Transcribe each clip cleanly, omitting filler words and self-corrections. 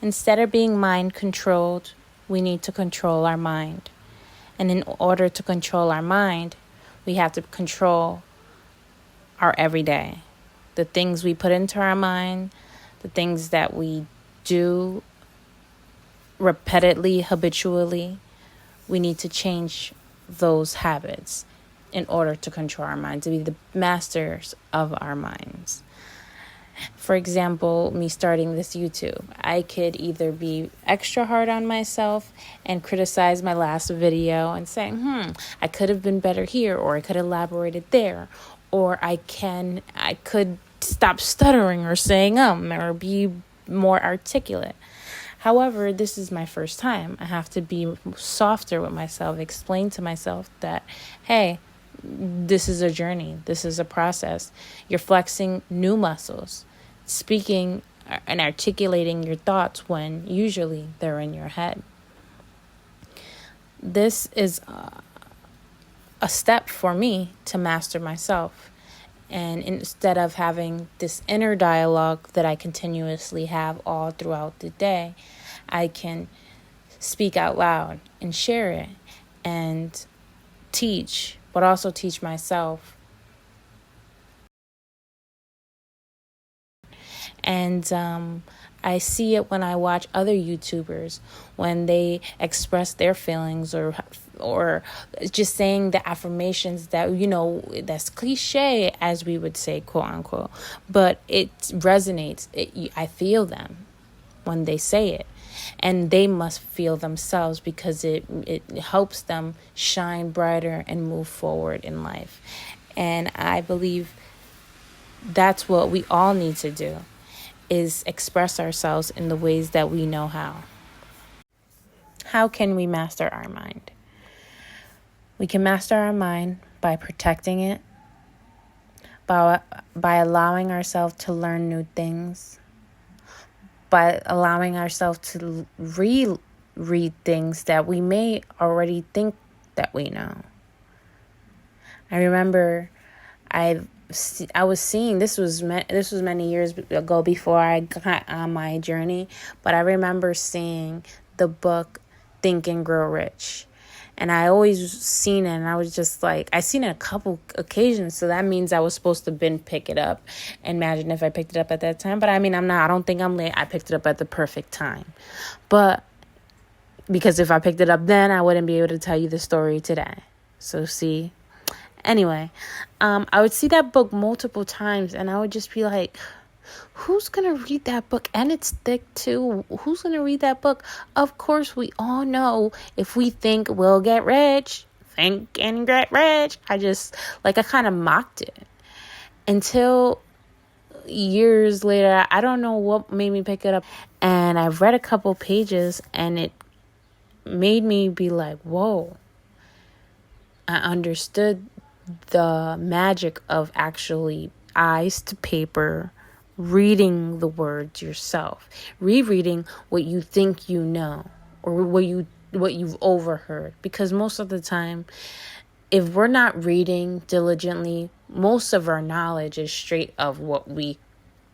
Instead of being mind controlled, we need to control our mind. And in order to control our mind, we have to control our everyday. The things we put into our mind, the things that we do repeatedly, habitually, we need to change those habits in order to control our mind, to be the masters of our minds. For example, me starting this YouTube, I could either be extra hard on myself and criticize my last video and say, I could have been better here, or I could have elaborated there, or I could stop stuttering or saying or be more articulate. However, this is my first time. I have to be softer with myself, explain to myself that, hey, this is a journey. This is a process. You're flexing new muscles, speaking and articulating your thoughts when usually they're in your head. This is a step for me to master myself. And instead of having this inner dialogue that I continuously have all throughout the day, I can speak out loud and share it and teach, but also teach myself. And I see it when I watch other YouTubers, when they express their feelings or just saying the affirmations that, that's cliche, as we would say, quote unquote, but it resonates. I feel them when they say it, and they must feel themselves, because it helps them shine brighter and move forward in life. And I believe that's what we all need to do, is express ourselves in the ways that we know how. How can we master our mind? We can master our mind by protecting it, by allowing ourselves to learn new things, by allowing ourselves to reread things that we may already think that we know. I remember I was seeing, this was many years ago before I got on my journey, but I remember seeing the book Think and Grow Rich. And I always seen it, and I was just like, I seen it a couple occasions, so that means I was supposed to pick it up. Imagine if I picked it up at that time. But I mean, I don't think I'm late. I picked it up at the perfect time. But because if I picked it up then, I wouldn't be able to tell you the story today. So see. Anyway, I would see that book multiple times, and I would just be like, who's going to read that book? And it's thick too. Who's going to read that book? Of course, we all know, if we think we'll get rich, think and get rich. I kind of mocked it until years later. I don't know what made me pick it up. And I've read a couple pages, and it made me be like, whoa. I understood the magic of actually eyes to paper, reading the words yourself, rereading what you think you know, or what you've overheard. Because most of the time, if we're not reading diligently, most of our knowledge is straight of what we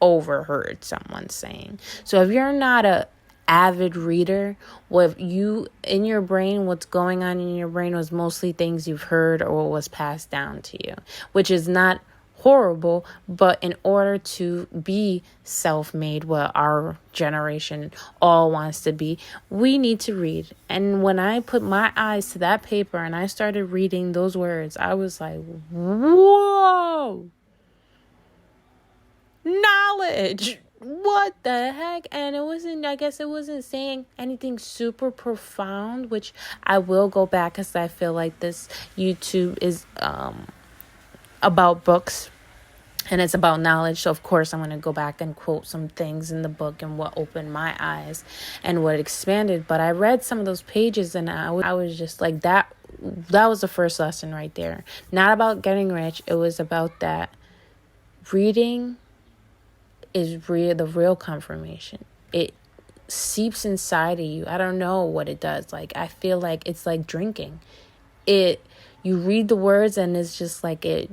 overheard someone saying. So if you're not a avid reader, what's going on in your brain was mostly things you've heard or what was passed down to you, which is not horrible. But in order to be self-made, what our generation all wants to be, we need to read. And when I put my eyes to that paper and I started reading those words, I was like, whoa, knowledge. What the heck? And I guess it wasn't saying anything super profound, which I will go back, because I feel like this YouTube is about books and it's about knowledge. So of course I'm going to go back and quote some things in the book and what opened my eyes and what expanded. But I read some of those pages, and I was just like, that was the first lesson right there. Not about getting rich. It was about that reading is the real confirmation. It seeps inside of you. I don't know what it does. Like, I feel like it's like drinking. You read the words, and it's just like it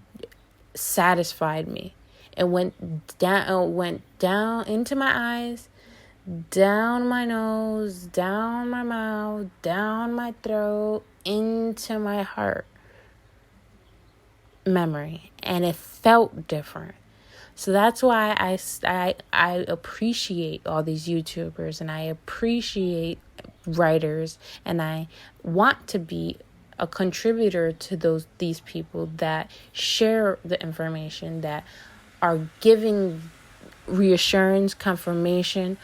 satisfied me. It went down into my eyes, down my nose, down my mouth, down my throat, into my heart memory. And it felt different. So that's why I appreciate all these YouTubers, and I appreciate writers, and I want to be a contributor to these people that share the information, that are giving reassurance, confirmation,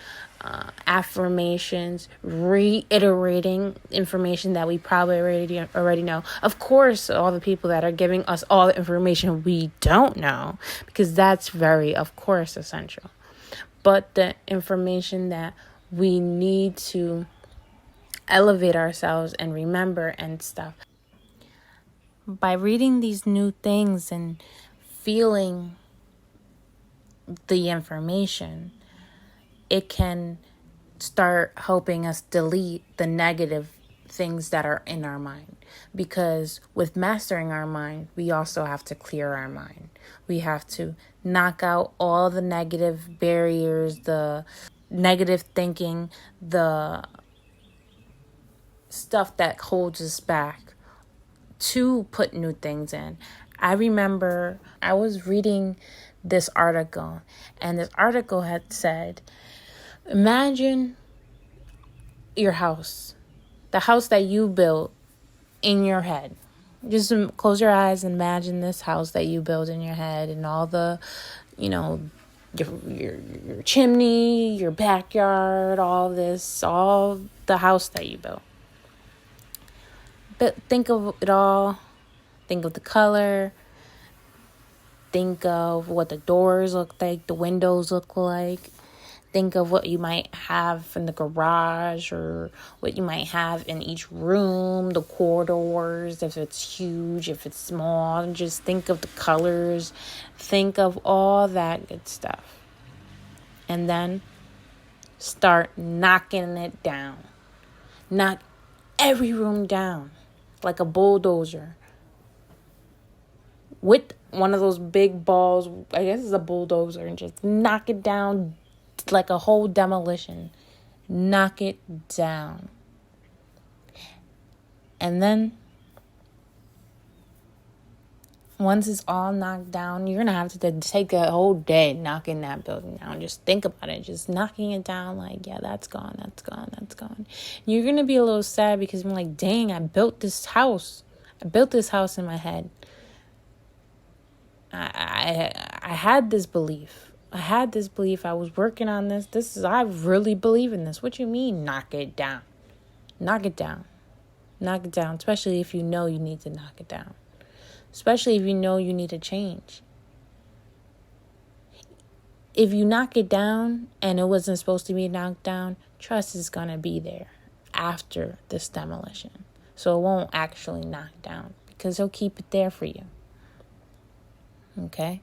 affirmations, reiterating information that we probably already know. Of course, all the people that are giving us all the information we don't know, because that's very, of course, essential. But the information that we need to elevate ourselves and remember and stuff. By reading these new things and feeling the information, it can start helping us delete the negative things that are in our mind. Because with mastering our mind, we also have to clear our mind. We have to knock out all the negative barriers, the negative thinking, the stuff that holds us back to put new things in. I remember I was reading this article, and this article had said, imagine your house, the house that you built in your head. Just close your eyes and imagine this house that you built in your head, and all the, your chimney, your backyard, all the house that you built. But think of it all. Think of the color. Think of what the doors look like, the windows look like. Think of what you might have in the garage, or what you might have in each room, the corridors, if it's huge, if it's small. Just think of the colors. Think of all that good stuff. And then start knocking it down. Knock every room down like a bulldozer. With one of those big balls, I guess it's a bulldozer, and just knock it down like a whole demolition. Knock it down. And then once it's all knocked down, you're gonna have to take a whole day knocking that building down. Just think about it. Just knocking it down, like, yeah, that's gone, that's gone, that's gone. You're gonna be a little sad because you're like, dang, I built this house. I built this house in my head. I had this belief. I was working on this. I really believe in this. What you mean, knock it down? Knock it down. Knock it down, especially if you know you need to knock it down. Especially if you know you need to change. If you knock it down and it wasn't supposed to be knocked down, trust is going to be there after this demolition. So it won't actually knock down, because he'll keep it there for you. Okay?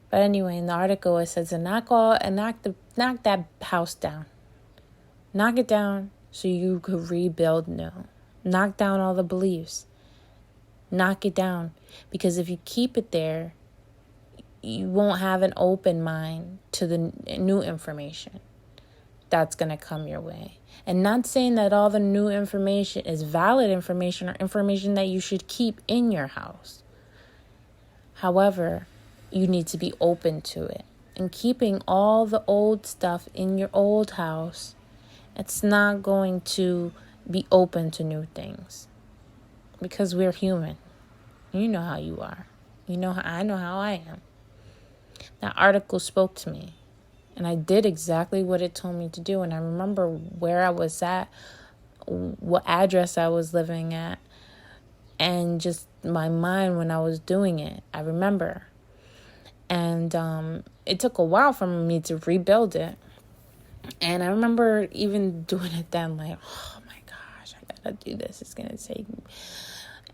But anyway, in the article it says to knock that house down. Knock it down so you could rebuild new. Knock down all the beliefs. Knock it down, because if you keep it there, you won't have an open mind to the new information that's going to come your way. And not saying that all the new information is valid information or information that you should keep in your house. However, you need to be open to it. And keeping all the old stuff in your old house, it's not going to be open to new things. Because we're human. You know how you are. I know how I am. That article spoke to me. And I did exactly what it told me to do. And I remember where I was at, what address I was living at, and just my mind when I was doing it. I remember. And it took a while for me to rebuild it. And I remember even doing it then, like, oh my gosh, I gotta do this. It's gonna take me.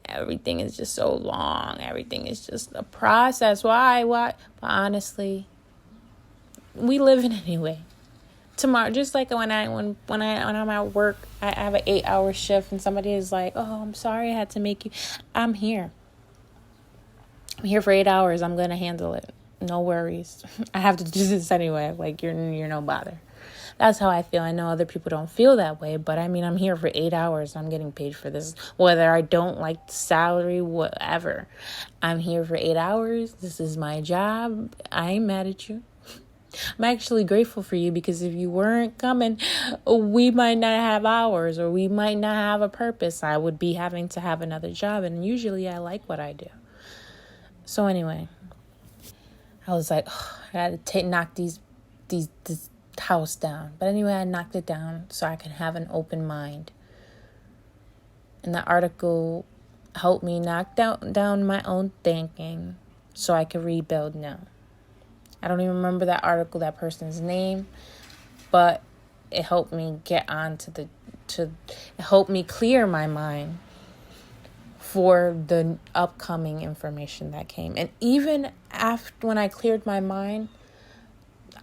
Everything is just so long. Everything is just a process. Why? But honestly, we live in anyway. Tomorrow, just like when I'm at work, I have an 8-hour shift, and somebody is like, "Oh, I'm sorry, I had to make you." I'm here. I'm here for 8 hours. I'm gonna handle it. No worries. I have to do this anyway. Like you're no bother. That's how I feel. I know other people don't feel that way, but I mean, I'm here for 8 hours. I'm getting paid for this. Whether I don't like the salary, whatever. I'm here for 8 hours. This is my job. I ain't mad at you. I'm actually grateful for you, because if you weren't coming, we might not have hours, or we might not have a purpose. I would be having to have another job, and usually I like what I do. So anyway, I was like, oh, I had to knock this house down. But anyway, I knocked it down so I can have an open mind. And the article helped me knock down my own thinking so I could rebuild now. I don't even remember that person's name, but it helped me get on it helped me clear my mind for the upcoming information that came. And even after, when I cleared my mind,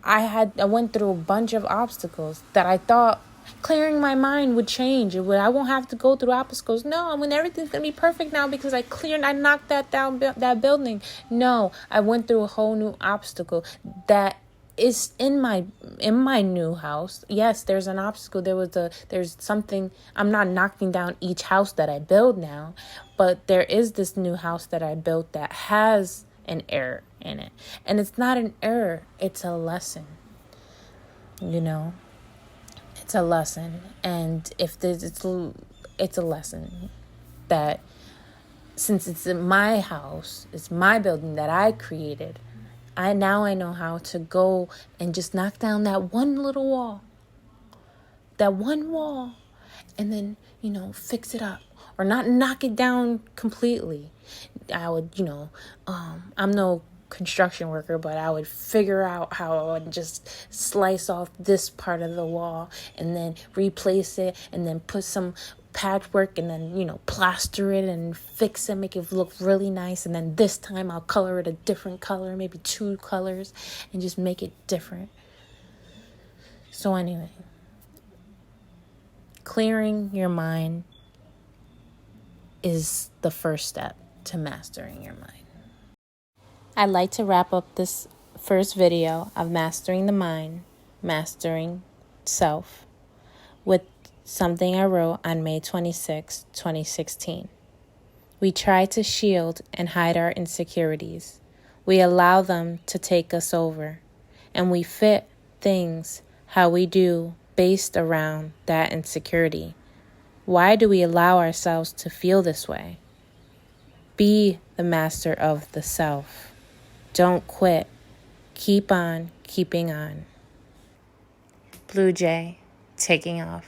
I went through a bunch of obstacles that I thought clearing my mind would change. I won't have to go through obstacles. No, everything's going to be perfect now because I knocked that down, that building. No, I went through a whole new obstacle that is in my new house. Yes, there's an obstacle. There's something. I'm not knocking down each house that I build now, but there is this new house that I built that has an error in it. And it's not an error, it's a lesson. It's a lesson. And it's a lesson that, since it's in my house, it's my building that I created, I know how to go and just knock down that one little wall. That one wall. And then, fix it up. Or not knock it down completely. I would, I'm no construction worker, but I would figure out how I would just slice off this part of the wall and then replace it and then put some patchwork and then, plaster it and fix it, make it look really nice. And then this time I'll color it a different color, maybe 2 colors, and just make it different. So anyway, clearing your mind is the first step to mastering your mind. I'd like to wrap up this first video of mastering the mind, mastering self, with something I wrote on May 26, 2016. We try to shield and hide our insecurities. We allow them to take us over, and we fit things how we do based around that insecurity. Why do we allow ourselves to feel this way? Be the master of the self. Don't quit. Keep on keeping on. Blue Jay, taking off.